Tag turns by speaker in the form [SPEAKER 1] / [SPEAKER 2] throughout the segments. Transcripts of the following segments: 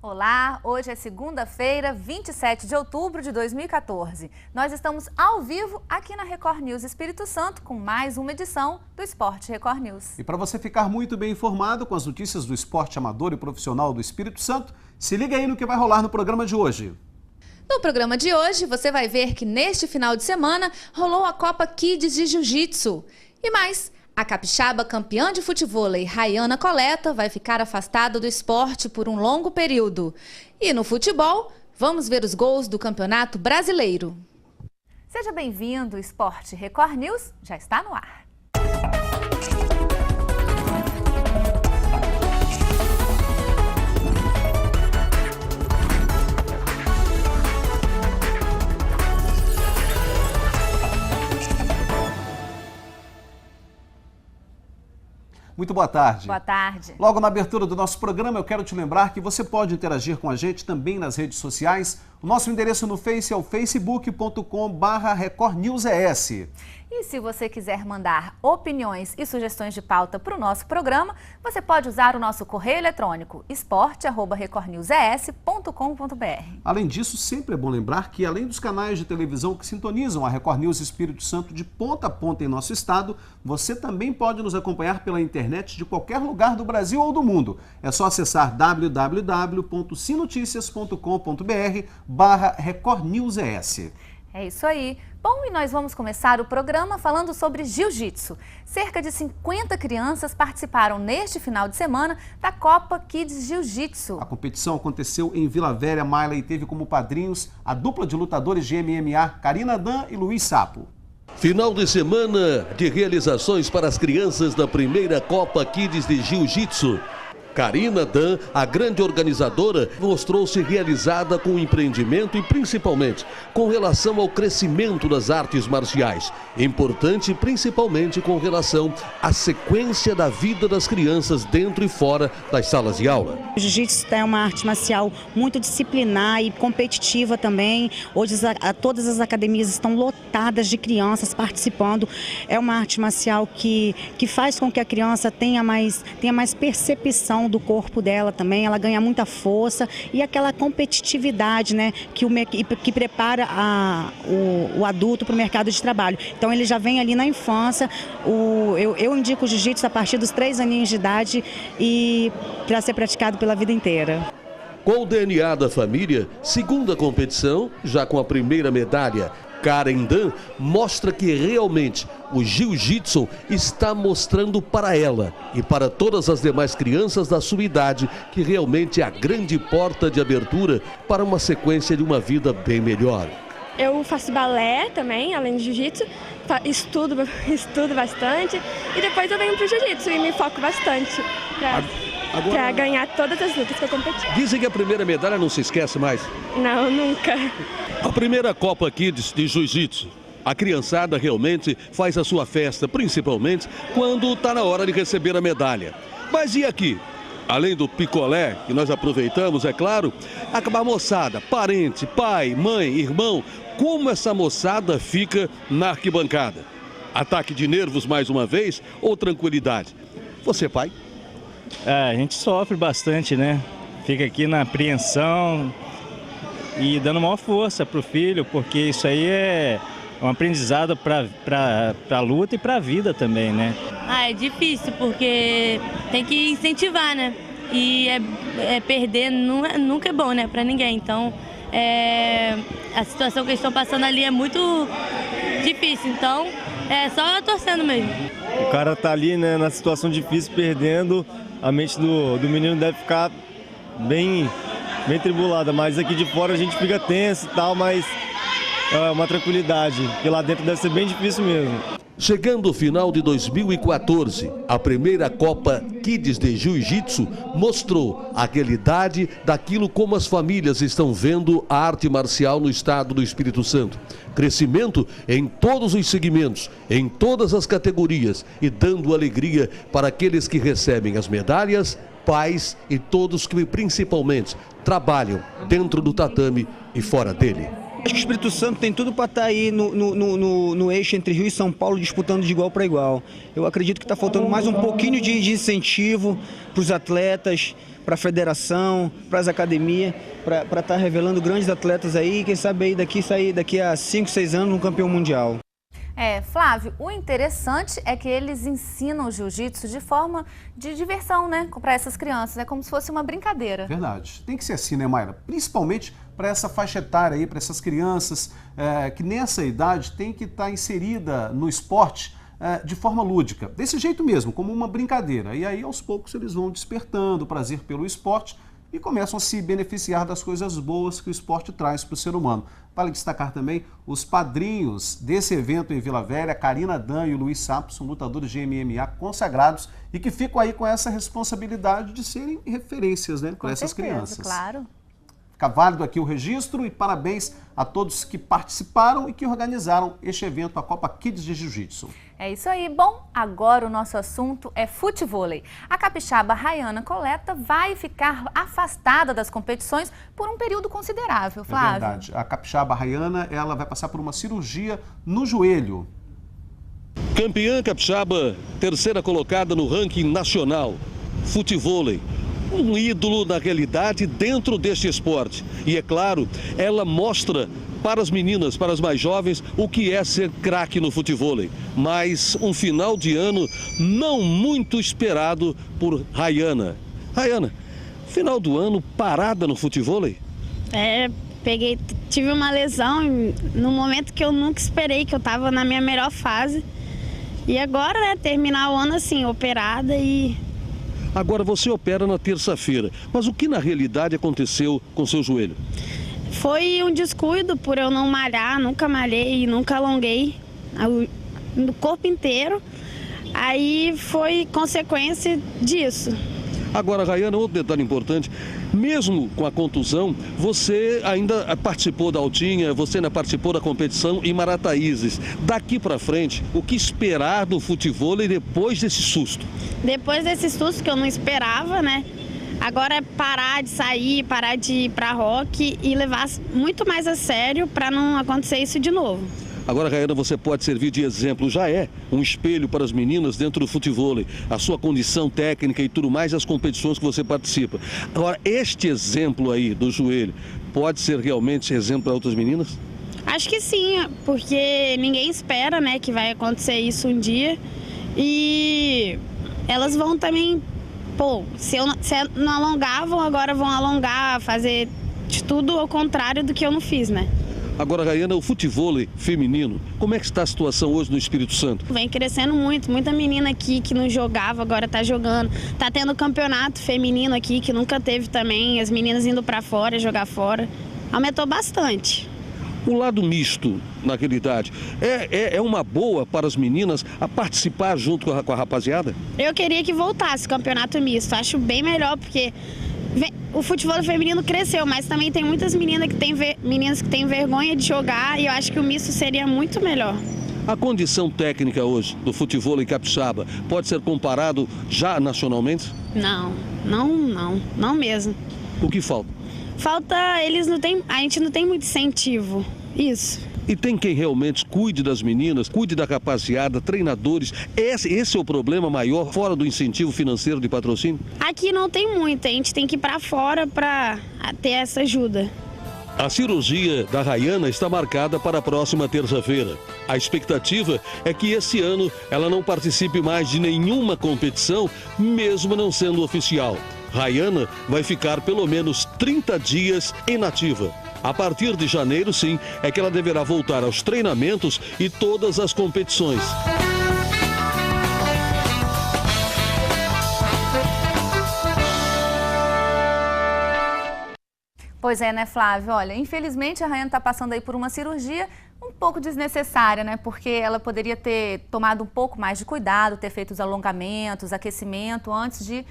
[SPEAKER 1] Olá, hoje é segunda-feira, 27 de outubro de 2014. Nós estamos ao vivo aqui na Record News Espírito Santo com mais uma edição do Esporte Record News.
[SPEAKER 2] E para você ficar muito bem informado com as notícias do esporte amador e profissional do Espírito Santo, se liga aí no que vai rolar no programa de hoje.
[SPEAKER 1] No programa de hoje, você vai ver que neste final de semana rolou a Copa Kids de Jiu-Jitsu. E mais, a capixaba campeã de futevôlei, Rayana Coleta, vai ficar afastada do esporte por um longo período. E no futebol, vamos ver os gols do Campeonato Brasileiro. Seja bem-vindo, o Esporte Record News já está no ar.
[SPEAKER 2] Muito boa tarde.
[SPEAKER 1] Boa tarde.
[SPEAKER 2] Logo na abertura do nosso programa, eu quero te lembrar que você pode interagir com a gente também nas redes sociais. O nosso endereço no Face é o facebook.com/recordnewsES.
[SPEAKER 1] E se você quiser mandar opiniões e sugestões de pauta para o nosso programa, você pode usar o nosso correio eletrônico esporte@recordnewses.com.br.
[SPEAKER 2] Além disso, sempre é bom lembrar que, além dos canais de televisão que sintonizam a Record News Espírito Santo de ponta a ponta em nosso estado, você também pode nos acompanhar pela internet de qualquer lugar do Brasil ou do mundo. É só acessar www.sinoticias.com.br/recordnewses.
[SPEAKER 1] É isso aí. Bom, e nós vamos começar o programa falando sobre jiu-jitsu. Cerca de 50 crianças participaram neste final de semana da Copa Kids Jiu-Jitsu.
[SPEAKER 2] A competição aconteceu em Vila Velha, Maila, e teve como padrinhos a dupla de lutadores de MMA, Karina Dan e Luiz Sapo.
[SPEAKER 3] Final de semana de realizações para as crianças da primeira Copa Kids de Jiu-Jitsu. Karina Dan, a grande organizadora, mostrou-se realizada com o empreendimento e principalmente com relação ao crescimento das artes marciais. Importante principalmente com relação à sequência da vida das crianças dentro e fora das salas de aula.
[SPEAKER 4] O jiu-jitsu é uma arte marcial muito disciplinar e competitiva também. Hoje todas as academias estão lotadas de crianças participando. É uma arte marcial que faz com que a criança tenha mais percepção do corpo dela também, ela ganha muita força e aquela competitividade, né, que prepara o adulto para o mercado de trabalho. Então ele já vem ali na infância. Eu indico o jiu-jitsu a partir dos 3 aninhos de idade e para ser praticado pela vida inteira.
[SPEAKER 3] Com o DNA da família, segunda competição, já com a primeira medalha, Karen Dan mostra que realmente o jiu-jitsu está mostrando para ela e para todas as demais crianças da sua idade que realmente é a grande porta de abertura para uma sequência de uma vida bem melhor.
[SPEAKER 5] Eu faço balé também, além de jiu-jitsu, estudo bastante e depois eu venho para o jiu-jitsu e me foco bastante para ganhar todas as lutas que eu competi.
[SPEAKER 3] Dizem que a primeira medalha não se esquece mais.
[SPEAKER 5] Não, nunca.
[SPEAKER 3] A primeira Copa Kids de Jiu-Jitsu. A criançada realmente faz a sua festa, principalmente quando está na hora de receber a medalha. Mas e aqui? Além do picolé, que nós aproveitamos, é claro, a moçada, parente, pai, mãe, irmão, como essa moçada fica na arquibancada? Ataque de nervos mais uma vez ou tranquilidade? Você, pai?
[SPEAKER 6] A gente sofre bastante, né? Fica aqui na apreensão e dando maior força para o filho, porque isso aí é um aprendizado para a luta e para a vida também, né?
[SPEAKER 7] É difícil, porque tem que incentivar, né? E perder nunca é bom, né, para ninguém. Então, a situação que eles estão passando ali é muito difícil, então é só torcendo mesmo.
[SPEAKER 8] O cara tá ali, né, na situação difícil, perdendo, a mente do menino deve ficar bem tribulada, mas aqui de fora a gente fica tenso e tal, mas é uma tranquilidade, porque lá dentro deve ser bem difícil mesmo.
[SPEAKER 3] Chegando ao final de 2014, a primeira Copa Kids de Jiu-Jitsu mostrou a realidade daquilo como as famílias estão vendo a arte marcial no estado do Espírito Santo. Crescimento em todos os segmentos, em todas as categorias e dando alegria para aqueles que recebem as medalhas, pais e todos que principalmente trabalham dentro do tatame e fora dele.
[SPEAKER 9] Acho que o Espírito Santo tem tudo para estar aí no eixo entre Rio e São Paulo, disputando de igual para igual. Eu acredito que está faltando mais um pouquinho de incentivo para os atletas, a federação, para as academias, para estar revelando grandes atletas aí, quem sabe aí sair daqui a 5, 6 anos um campeão mundial.
[SPEAKER 1] Flávio, o interessante é que eles ensinam o jiu-jitsu de forma de diversão, né, para essas crianças. É como se fosse uma brincadeira.
[SPEAKER 2] Verdade. Tem que ser assim, né, Mayra? Principalmente para essa faixa etária aí, para essas crianças que nessa idade tem que estar inserida no esporte de forma lúdica. Desse jeito mesmo, como uma brincadeira. E aí, aos poucos, eles vão despertando o prazer pelo esporte e começam a se beneficiar das coisas boas que o esporte traz para o ser humano. Vale destacar também os padrinhos desse evento em Vila Velha, Karina Dan e o Luiz Sapo, são lutadores de MMA consagrados e que ficam aí com essa responsabilidade de serem referências, né, para essas crianças.
[SPEAKER 1] Claro.
[SPEAKER 2] Fica válido aqui o registro e parabéns a todos que participaram e que organizaram este evento, a Copa Kids de Jiu-Jitsu.
[SPEAKER 1] É isso aí. Bom, agora o nosso assunto é futevôlei. A capixaba Rayana Coleta vai ficar afastada das competições por um período considerável, Flávio.
[SPEAKER 2] É verdade. A capixaba Rayana, ela vai passar por uma cirurgia no joelho.
[SPEAKER 3] Campeã capixaba, terceira colocada no ranking nacional. Futevôlei. Um ídolo na realidade dentro deste esporte. E é claro, ela mostra para as meninas, para as mais jovens, o que é ser craque no futevôlei. Mas um final de ano não muito esperado por Rayana. Rayana, final do ano parada no futevôlei?
[SPEAKER 10] Tive uma lesão no momento que eu nunca esperei, que eu estava na minha melhor fase. E agora, né, terminar o ano assim, operada e...
[SPEAKER 3] Agora você opera na terça-feira, mas o que na realidade aconteceu com seu joelho?
[SPEAKER 10] Foi um descuido por eu não malhar, nunca malhei, nunca alonguei no corpo inteiro. Aí foi consequência disso.
[SPEAKER 3] Agora, Rayana, outro detalhe importante, mesmo com a contusão, você ainda participou da altinha, você ainda participou da competição em Marataízes. Daqui para frente, o que esperar do futevôlei depois desse susto?
[SPEAKER 10] Depois desse susto que eu não esperava, né? Agora é parar de sair, parar de ir para rock e levar muito mais a sério para não acontecer isso de novo.
[SPEAKER 3] Agora, Rayana, você pode servir de exemplo, já é um espelho para as meninas dentro do futevôlei, a sua condição técnica e tudo mais, as competições que você participa. Agora, este exemplo aí do joelho, pode ser realmente exemplo para outras meninas?
[SPEAKER 10] Acho que sim, porque ninguém espera, né, que vai acontecer isso um dia e elas vão também, se não alongavam, agora vão alongar, fazer de tudo ao contrário do que eu não fiz, né?
[SPEAKER 3] Agora, Rayana, o futevôlei feminino, como é que está a situação hoje no Espírito Santo?
[SPEAKER 10] Vem crescendo muito, muita menina aqui que não jogava, agora está jogando. Está tendo campeonato feminino aqui, que nunca teve também, as meninas indo para fora, jogar fora. Aumentou bastante.
[SPEAKER 3] O lado misto, naquela idade, é uma boa para as meninas a participar junto com a rapaziada?
[SPEAKER 10] Eu queria que voltasse o campeonato misto, acho bem melhor, porque... O futebol feminino cresceu, mas também tem muitas meninas que têm vergonha de jogar e eu acho que o misto seria muito melhor.
[SPEAKER 3] A condição técnica hoje do futevôlei capixaba pode ser comparado já nacionalmente?
[SPEAKER 10] Não mesmo.
[SPEAKER 3] O que falta?
[SPEAKER 10] A gente não tem muito incentivo, isso.
[SPEAKER 3] E tem quem realmente cuide das meninas, cuide da rapaziada, treinadores. Esse é o problema maior, fora do incentivo financeiro de patrocínio?
[SPEAKER 10] Aqui não tem muito, a gente tem que ir para fora para ter essa ajuda.
[SPEAKER 3] A cirurgia da Rayana está marcada para a próxima terça-feira. A expectativa é que esse ano ela não participe mais de nenhuma competição, mesmo não sendo oficial. Rayana vai ficar pelo menos 30 dias inativa. A partir de janeiro, sim, é que ela deverá voltar aos treinamentos e todas as competições.
[SPEAKER 1] Pois é, né, Flávio? Olha, infelizmente a Rayana está passando aí por uma cirurgia um pouco desnecessária, né? Porque ela poderia ter tomado um pouco mais de cuidado, ter feito os alongamentos, aquecimento, antes de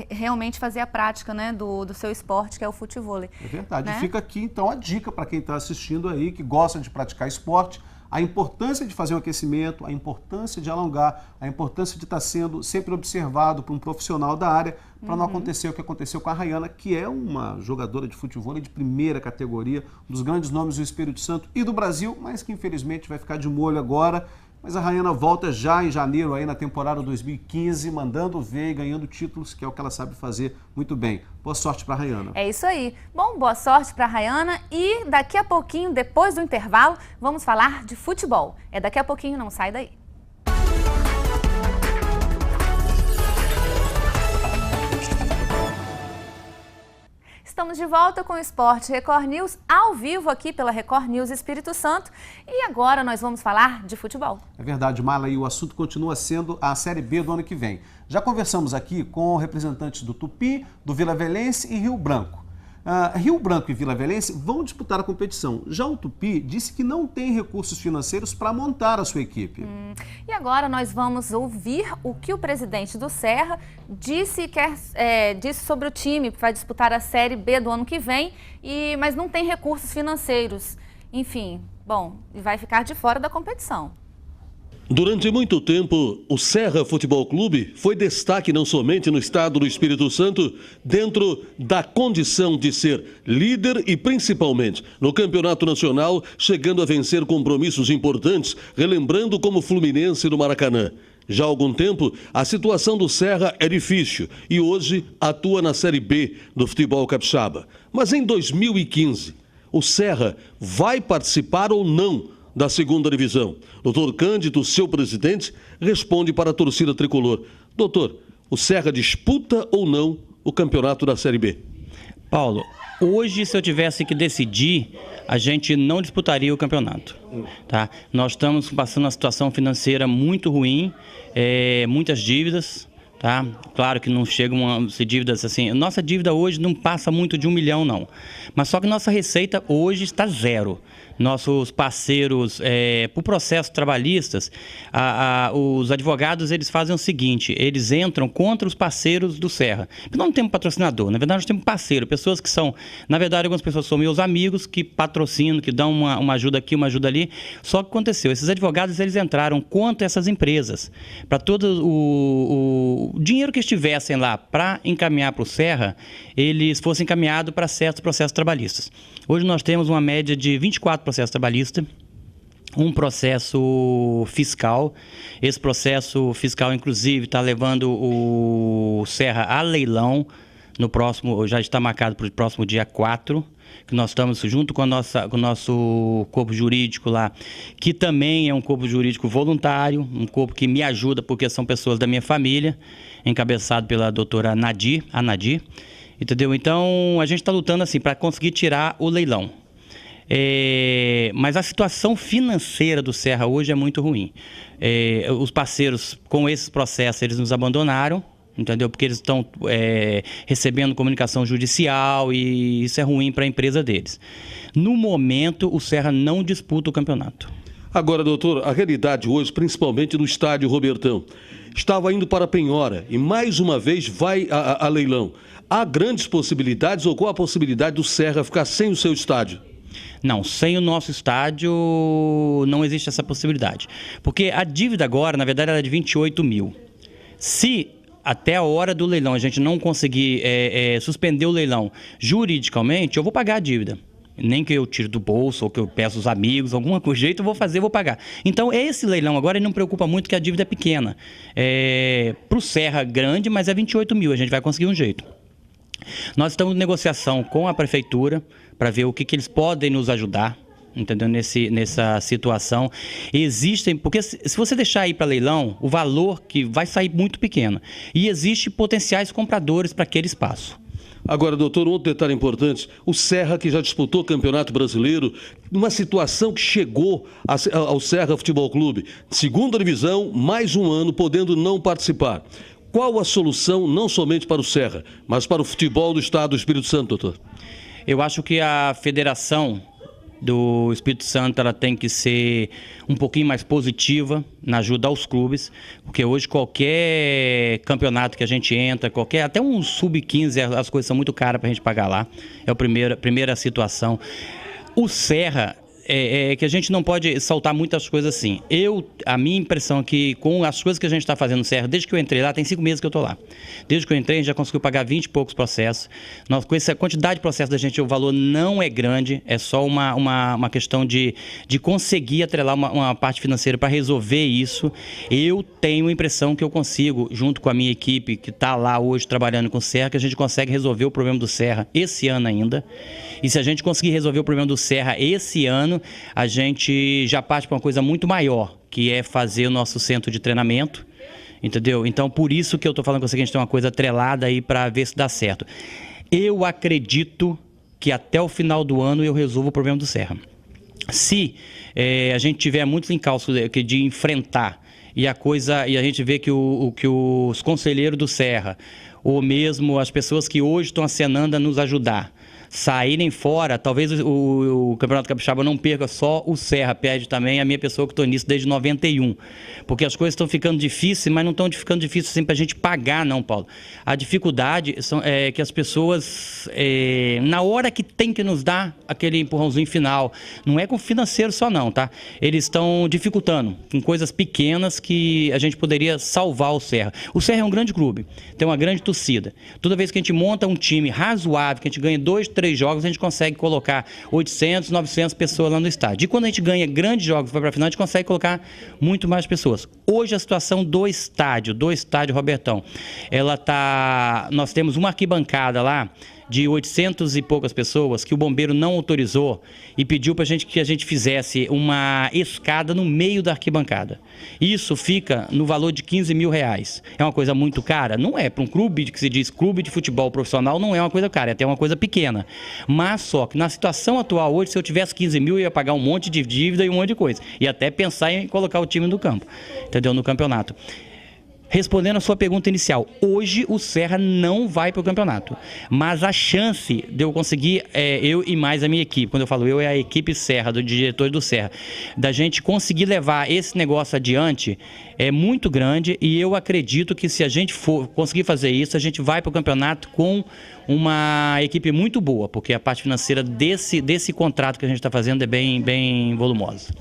[SPEAKER 1] realmente fazer a prática, né, do seu esporte, que é o futevôlei.
[SPEAKER 2] É verdade.
[SPEAKER 1] Né?
[SPEAKER 2] E fica aqui, então, a dica para quem está assistindo aí, que gosta de praticar esporte, a importância de fazer um aquecimento, a importância de alongar, a importância de estar sendo sempre observado por um profissional da área, para não acontecer o que aconteceu com a Rayana, que é uma jogadora de futevôlei de primeira categoria, um dos grandes nomes do Espírito Santo e do Brasil, mas que infelizmente vai ficar de molho agora. Mas a Rayana volta já em janeiro, aí na temporada 2015, mandando ver e ganhando títulos, que é o que ela sabe fazer muito bem. Boa sorte para a Rayana.
[SPEAKER 1] É isso aí. Bom, boa sorte para a Rayana e daqui a pouquinho, depois do intervalo, vamos falar de futebol. É daqui a pouquinho, não sai daí. Estamos de volta com o Esporte Record News, ao vivo aqui pela Record News Espírito Santo. E agora nós vamos falar de futebol.
[SPEAKER 2] É verdade, Marla, e o assunto continua sendo a Série B do ano que vem. Já conversamos aqui com representantes do Tupi, do Vila Velhense e Rio Branco. Rio Branco e Vila Velhense vão disputar a competição. Já o Tupi disse que não tem recursos financeiros para montar a sua equipe.
[SPEAKER 1] E agora nós vamos ouvir o que o presidente do Serra disse sobre o time que vai disputar a Série B do ano que vem, mas não tem recursos financeiros. Enfim, bom, e vai ficar de fora da competição.
[SPEAKER 3] Durante muito tempo, o Serra Futebol Clube foi destaque não somente no estado do Espírito Santo, dentro da condição de ser líder e principalmente no Campeonato Nacional, chegando a vencer compromissos importantes, relembrando como Fluminense no Maracanã. Já há algum tempo, a situação do Serra é difícil e hoje atua na Série B do futebol capixaba. Mas em 2015, o Serra vai participar ou não da segunda divisão? Doutor Cândido, seu presidente, responde para a torcida tricolor. Doutor, o Serra disputa ou não o campeonato da Série B?
[SPEAKER 11] Paulo, hoje se eu tivesse que decidir, a gente não disputaria o campeonato. Tá? Nós estamos passando uma situação financeira muito ruim, muitas dívidas. Tá? Claro que não chegam dívidas assim. Nossa dívida hoje não passa muito de 1 milhão, não. Mas só que nossa receita hoje está zero. Nossos parceiros, por processos trabalhistas, os advogados eles fazem o seguinte: eles entram contra os parceiros do Serra. Nós não temos patrocinador, na verdade nós temos parceiro, pessoas que são, na verdade algumas pessoas são meus amigos que patrocinam, que dão uma ajuda aqui, uma ajuda ali. Só que aconteceu, esses advogados eles entraram contra essas empresas, para todo o dinheiro que estivessem lá para encaminhar para o Serra, eles fossem encaminhados para certos processos trabalhistas. Hoje nós temos uma média de 24 processos trabalhistas, um processo fiscal. Esse processo fiscal, inclusive, está levando o Serra a leilão. No próximo, já está marcado para o próximo dia 4, que nós estamos junto com o nosso corpo jurídico lá, que também é um corpo jurídico voluntário, um corpo que me ajuda porque são pessoas da minha família, encabeçado pela doutora Nadir, entendeu? Então, a gente está lutando assim para conseguir tirar o leilão. Mas a situação financeira do Serra hoje é muito ruim. Os parceiros com esses processos, eles nos abandonaram, entendeu? Porque eles estão recebendo comunicação judicial e isso é ruim para a empresa deles. No momento, o Serra não disputa o campeonato.
[SPEAKER 3] Agora, doutor, a realidade hoje, principalmente no estádio Robertão, estava indo para a penhora e mais uma vez vai a leilão. Há grandes possibilidades ou qual a possibilidade do Serra ficar sem o seu estádio?
[SPEAKER 11] Não, sem o nosso estádio não existe essa possibilidade. Porque a dívida agora, na verdade, era de 28 mil. Se até a hora do leilão a gente não conseguir suspender o leilão juridicamente, eu vou pagar a dívida. Nem que eu tire do bolso ou que eu peço os amigos, algum jeito eu vou pagar. Então esse leilão agora não me preocupa muito que a dívida é pequena. Para o Serra grande, mas é 28 mil, a gente vai conseguir um jeito. Nós estamos em negociação com a prefeitura para ver o que eles podem nos ajudar, entendeu? Nessa situação. Existem, porque se você deixar ir para leilão, o valor que vai sair muito pequeno. E existem potenciais compradores para aquele espaço.
[SPEAKER 3] Agora, doutor, um outro detalhe importante, o Serra, que já disputou o Campeonato Brasileiro, numa situação que chegou ao Serra Futebol Clube, segunda divisão, mais um ano, podendo não participar. Qual a solução, não somente para o Serra, mas para o futebol do estado do Espírito Santo, doutor?
[SPEAKER 11] Eu acho que a federação do Espírito Santo ela tem que ser um pouquinho mais positiva na ajuda aos clubes, porque hoje qualquer campeonato que a gente entra, até um sub-15, as coisas são muito caras para a gente pagar lá. É a primeira situação. O Serra, que a gente não pode saltar muitas coisas assim. A minha impressão é que com as coisas que a gente está fazendo no Serra, desde que eu entrei lá, tem 5 meses que eu estou lá. Desde que eu entrei, a gente já conseguiu pagar 20 e poucos processos. Com essa quantidade de processos da gente, o valor não é grande, é só uma questão de conseguir atrelar uma parte financeira para resolver isso. Eu tenho a impressão que eu consigo, junto com a minha equipe que está lá hoje trabalhando com o Serra, que a gente consegue resolver o problema do Serra esse ano ainda. E se a gente conseguir resolver o problema do Serra esse ano, a gente já parte para uma coisa muito maior, que é fazer o nosso centro de treinamento, entendeu? Então, por isso que eu estou falando com você que a gente tem uma coisa atrelada aí para ver se dá certo. Eu acredito que até o final do ano eu resolvo o problema do Serra. Se a gente tiver muitos encalços de enfrentar e a gente vê que os conselheiros do Serra, ou mesmo as pessoas que hoje estão acenando a nos ajudar, saírem fora, talvez o Campeonato Capixaba não perca só o Serra, perde também a minha pessoa que estou nisso desde 91. Porque as coisas estão ficando difíceis, mas não estão ficando difíceis assim para a gente pagar, não, Paulo. A dificuldade é que as pessoas, na hora que tem que nos dar aquele empurrãozinho final, não é com financeiro só não, tá? Eles estão dificultando com coisas pequenas que a gente poderia salvar o Serra. O Serra é um grande clube, tem uma grande torcida. Toda vez que a gente monta um time razoável, que a gente ganha 2, 3 jogos, a gente consegue colocar 800, 900 pessoas lá no estádio. E quando a gente ganha grandes jogos, vai para a final, a gente consegue colocar muito mais pessoas. Hoje a situação do estádio Robertão, nós temos uma arquibancada lá de 800 e poucas pessoas que o bombeiro não autorizou e pediu para que a gente fizesse uma escada no meio da arquibancada. Isso fica no valor de R$15.000. É uma coisa muito cara? Não é. Para um clube que se diz clube de futebol profissional, não é uma coisa cara, é até uma coisa pequena. Mas só que na situação atual hoje, se eu tivesse 15 mil, eu ia pagar um monte de dívida e um monte de coisa. E até pensar em colocar o time no campo, entendeu? No campeonato. Respondendo a sua pergunta inicial, hoje o Serra não vai para o campeonato, mas a chance de eu conseguir, eu e mais a minha equipe, quando eu falo eu, é a equipe Serra, do diretor do Serra, da gente conseguir levar esse negócio adiante é muito grande e eu acredito que se a gente conseguir fazer isso, a gente vai para o campeonato com uma equipe muito boa, porque a parte financeira desse contrato que a gente está fazendo é bem volumosa.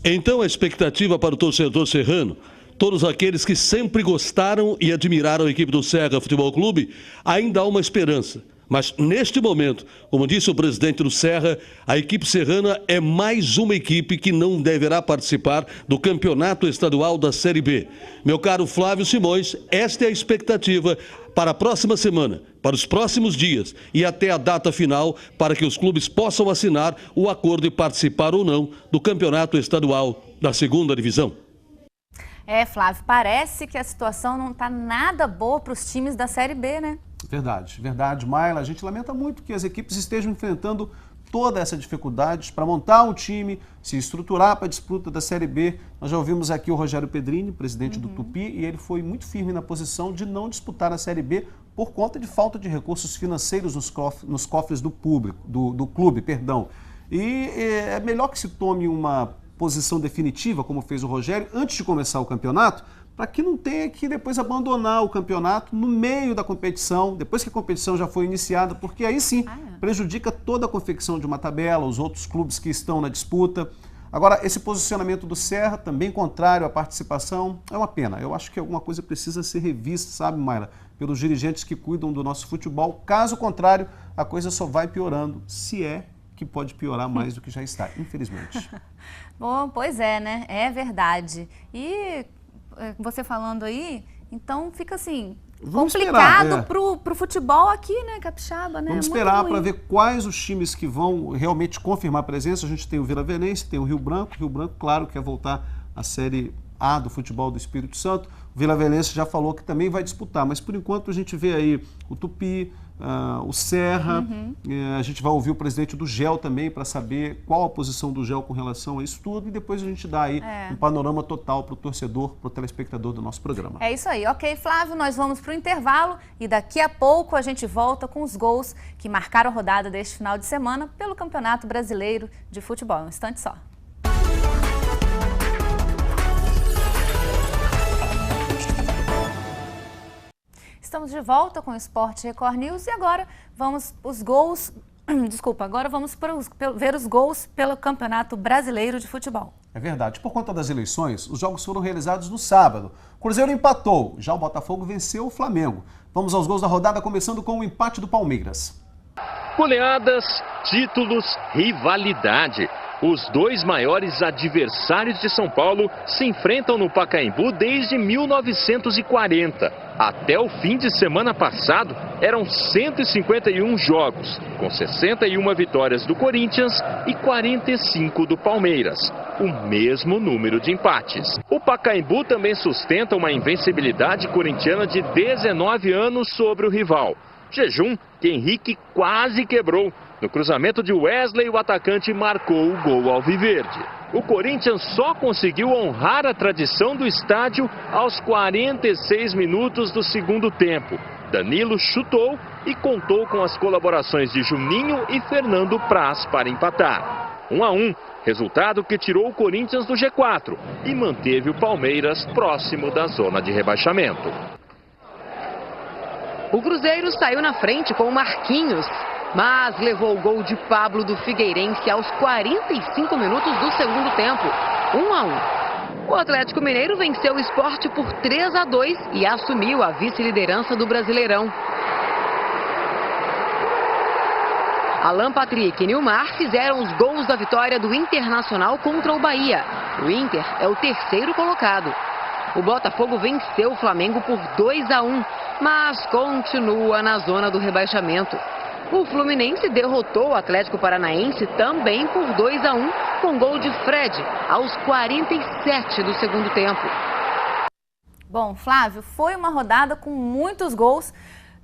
[SPEAKER 3] Então a expectativa para o torcedor serrano, todos aqueles que sempre gostaram e admiraram a equipe do Serra Futebol Clube, ainda há uma esperança. Mas neste momento, como disse o presidente do Serra, a equipe serrana é mais uma equipe que não deverá participar do campeonato estadual da Série B. Meu caro Flávio Simões, esta é a expectativa para a próxima semana, para os próximos dias e até a data final para que os clubes possam assinar o acordo e participar ou não do campeonato estadual da segunda divisão.
[SPEAKER 1] Flávio, parece que a situação não está nada boa para os times da Série B, né?
[SPEAKER 2] Verdade, Mayla. A gente lamenta muito que as equipes estejam enfrentando toda essa dificuldade para montar um time, se estruturar para a disputa da Série B. Nós já ouvimos aqui o Rogério Pedrini, presidente do Tupi, e ele foi muito firme na posição de não disputar a Série B por conta de falta de recursos financeiros nos cofres do clube. E é melhor que se tome uma posição definitiva, como fez o Rogério, antes de começar o campeonato, para que não tenha que depois abandonar o campeonato no meio da competição, depois que a competição já foi iniciada, porque aí sim prejudica toda a confecção de uma tabela, os outros clubes que estão na disputa. Agora, esse posicionamento do Serra, também contrário à participação, é uma pena. Eu acho que alguma coisa precisa ser revista, sabe, Mayla, pelos dirigentes que cuidam do nosso futebol. Caso contrário, a coisa só vai piorando, se é que pode piorar mais do que já está, infelizmente.
[SPEAKER 1] Bom, pois é, né? É verdade. E você falando aí, então fica assim, complicado pro futebol aqui, né, Capixaba, né?
[SPEAKER 2] Vamos esperar para ver quais os times que vão realmente confirmar a presença. A gente tem o Vila Velhense, tem o Rio Branco. O Rio Branco, claro, quer voltar à Série A do futebol do Espírito Santo. O Vila Velhense já falou que também vai disputar, mas por enquanto a gente vê aí o Tupi, o Serra, a gente vai ouvir o presidente do GEL também para saber qual a posição do GEL com relação a isso tudo e depois a gente dá aí um panorama total para o torcedor, para o telespectador do nosso programa.
[SPEAKER 1] É isso aí. Ok, Flávio, nós vamos para o intervalo e daqui a pouco a gente volta com os gols que marcaram a rodada deste final de semana pelo Campeonato Brasileiro de Futebol. Um instante só. Estamos de volta com o Esporte Record News e agora vamos os gols Desculpa, agora vamos ver os gols pelo Campeonato Brasileiro de Futebol.
[SPEAKER 2] É verdade. Por conta das eleições, os jogos foram realizados no sábado. O Cruzeiro empatou, já o Botafogo venceu o Flamengo. Vamos aos gols da rodada, começando com o empate do Palmeiras.
[SPEAKER 12] Goleadas, títulos, rivalidade. Os dois maiores adversários de São Paulo se enfrentam no Pacaembu desde 1940. Até o fim de semana passado, eram 151 jogos, com 61 vitórias do Corinthians e 45 do Palmeiras, o mesmo número de empates. O Pacaembu também sustenta uma invencibilidade corintiana de 19 anos sobre o rival. Jejum que Henrique quase quebrou. No cruzamento de Wesley, o atacante marcou o gol alviverde. O Corinthians só conseguiu honrar a tradição do estádio aos 46 minutos do segundo tempo. Danilo chutou e contou com as colaborações de Juninho e Fernando Praz para empatar. 1-1, resultado que tirou o Corinthians do G4 e manteve o Palmeiras próximo da zona de rebaixamento.
[SPEAKER 13] O Cruzeiro saiu na frente com o Marquinhos, mas levou o gol de Pablo do Figueirense aos 45 minutos do segundo tempo, 1-1. O Atlético Mineiro venceu o Sport por 3-2 e assumiu a vice-liderança do Brasileirão. Alan Patrick e Nilmar fizeram os gols da vitória do Internacional contra o Bahia. O Inter é o terceiro colocado. O Botafogo venceu o Flamengo por 2-1, mas continua na zona do rebaixamento. O Fluminense derrotou o Atlético Paranaense também por 2-1, com gol de Fred, aos 47 do segundo tempo.
[SPEAKER 1] Bom, Flávio, foi uma rodada com muitos gols,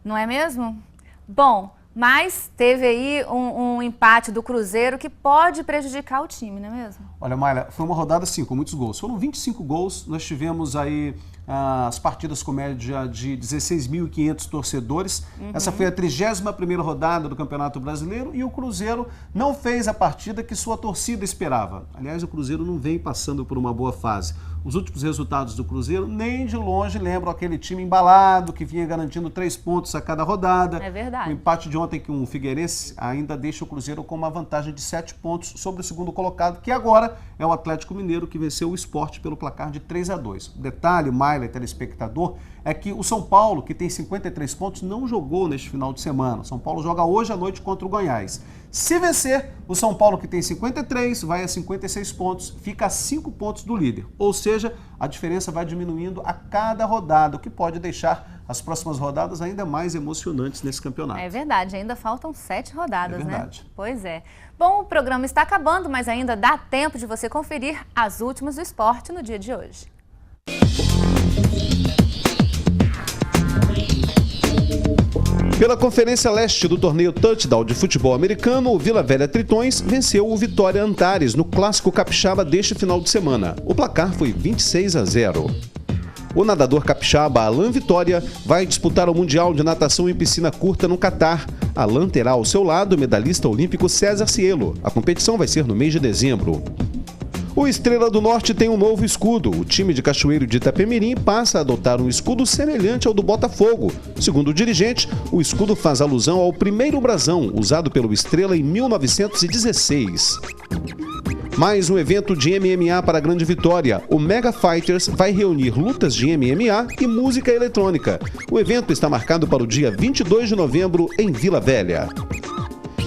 [SPEAKER 1] não é mesmo? Bom, mas teve aí um empate do Cruzeiro que pode prejudicar o time, não é mesmo?
[SPEAKER 2] Olha, Mayra, foi uma rodada sim, com muitos gols. Foram 25 gols, nós tivemos aí as partidas com média de 16.500 torcedores. Essa foi a 31ª rodada do Campeonato Brasileiro e o Cruzeiro não fez a partida que sua torcida esperava. Aliás, o Cruzeiro não vem passando por uma boa fase. Os últimos resultados do Cruzeiro nem de longe lembram aquele time embalado que vinha garantindo 3 pontos a cada rodada.
[SPEAKER 1] É verdade.
[SPEAKER 2] O empate de ontem com o Figueirense ainda deixa o Cruzeiro com uma vantagem de 7 pontos sobre o segundo colocado, que agora é o Atlético Mineiro, que venceu o Sport pelo placar de 3-2. O detalhe, Mayra e telespectador, é que o São Paulo, que tem 53 pontos, não jogou neste final de semana. O São Paulo joga hoje à noite contra o Goiás. Se vencer, o São Paulo, que tem 53, vai a 56 pontos, fica a 5 pontos do líder. Ou seja, a diferença vai diminuindo a cada rodada, o que pode deixar as próximas rodadas ainda mais emocionantes nesse campeonato.
[SPEAKER 1] É verdade, ainda faltam 7 rodadas,
[SPEAKER 2] né? É verdade.
[SPEAKER 1] Pois é. Bom, o programa está acabando, mas ainda dá tempo de você conferir as últimas do esporte no dia de hoje.
[SPEAKER 2] Pela Conferência Leste do torneio Touchdown de futebol americano, o Vila Velha Tritões venceu o Vitória Antares no Clássico Capixaba deste final de semana. O placar foi 26-0. O nadador capixaba Alan Vitória vai disputar o Mundial de Natação em Piscina Curta no Catar. Alan terá ao seu lado o medalhista olímpico César Cielo. A competição vai ser no mês de dezembro. O Estrela do Norte tem um novo escudo. O time de Cachoeiro de Itapemirim passa a adotar um escudo semelhante ao do Botafogo. Segundo o dirigente, o escudo faz alusão ao primeiro brasão, usado pelo Estrela em 1916. Mais um evento de MMA para a Grande Vitória. O Mega Fighters vai reunir lutas de MMA e música eletrônica. O evento está marcado para o dia 22 de novembro em Vila Velha.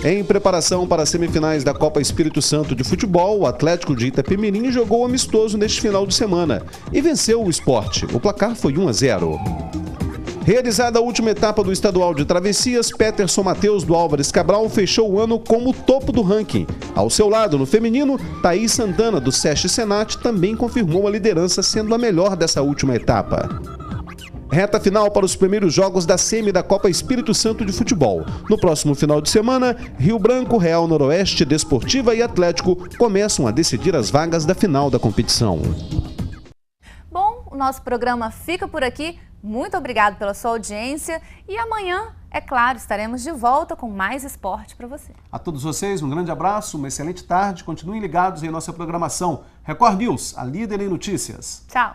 [SPEAKER 2] Em preparação para as semifinais da Copa Espírito Santo de Futebol, o Atlético de Itapemirim jogou amistoso neste final de semana e venceu o Sport. O placar foi 1-0. Realizada a última etapa do estadual de travessias, Peterson Matheus do Álvares Cabral fechou o ano como topo do ranking. Ao seu lado, no feminino, Thaís Santana do SESC Senat também confirmou a liderança, sendo a melhor dessa última etapa. Reta final para os primeiros jogos da semi da Copa Espírito Santo de Futebol. No próximo final de semana, Rio Branco, Real Noroeste, Desportiva e Atlético começam a decidir as vagas da final da competição.
[SPEAKER 1] Bom, o nosso programa fica por aqui. Muito obrigado pela sua audiência e amanhã, é claro, estaremos de volta com mais esporte para você.
[SPEAKER 2] A todos vocês, um grande abraço, uma excelente tarde. Continuem ligados em nossa programação. Record News, a líder em notícias.
[SPEAKER 1] Tchau.